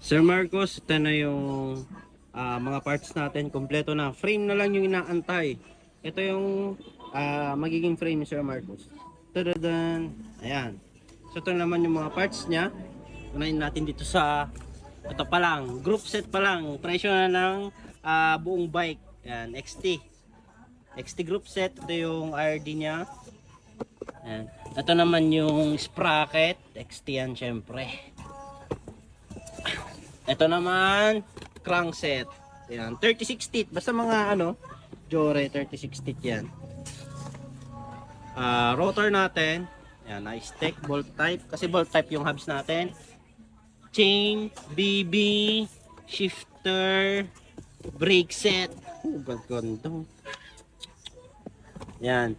Sir Marcos, ito na yung mga parts natin. Kompleto na. Frame na lang yung inaantay. Ito yung magiging frame ni Sir Marcos. Tadadan. Ayan. So ito naman yung mga parts niya. Unahin natin dito sa ito pa lang. Group set pa lang. Presyo na ng buong bike. Ayan. XT. XT group set. Ito yung RD niya. Ayan. Ito naman yung sprocket. XT yan syempre. Ito naman, crankset. Yan, 36 teeth. Basta mga Jore 36 teeth yan. Rotor natin. Yan, I-stick, bolt type. Kasi bolt type yung hubs natin. Chain, BB, shifter, brake set. Ganda. Yan.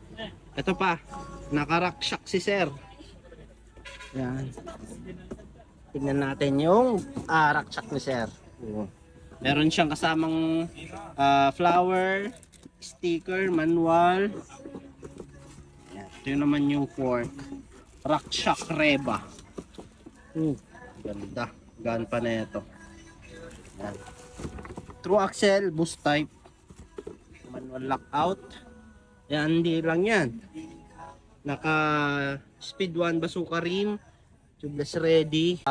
Ito pa, naka-rack shock si sir. Yan. Tingnan natin yung rack shock ni sir. Meron siyang kasamang flower, sticker, manual. Yan. Ito naman yung fork. Rack shock Reba. Ganda. Gaan pa na ito. Yan. True axle, boost type. Manual lockout. Yan, hindi lang yan. Naka speed 1 bazooka rim. Tubeless ready.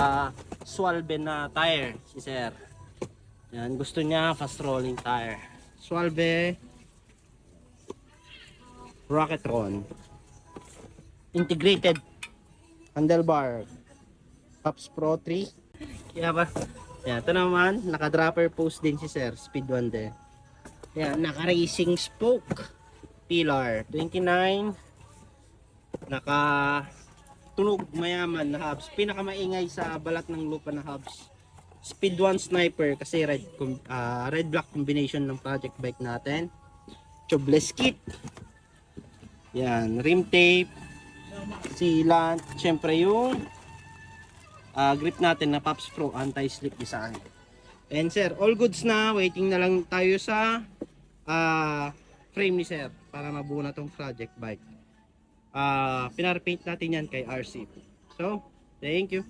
Swalbe na tire si sir. Yan, gusto niya fast rolling tire. Swalbe Rocketron. Integrated handlebar. Pops Pro 3. Kaya ba? Yan, ito naman, naka-dropper post din si sir. Speed 1 din. Yan, naka-racing spoke. Pillar 29. Naka tunog mayaman na hubs. Pinakamaingay sa balat ng lupa na hubs. Speed 1 sniper kasi red black combination ng project bike natin. Tubeless kit. Yan, rim tape, sealant, syempre yung grip natin na Pops Pro anti-slip design. And sir, all goods na. Waiting na lang tayo sa frame ni sir para mabuo na tong project bike. Pinarpaint natin yan kay RC. So, thank you.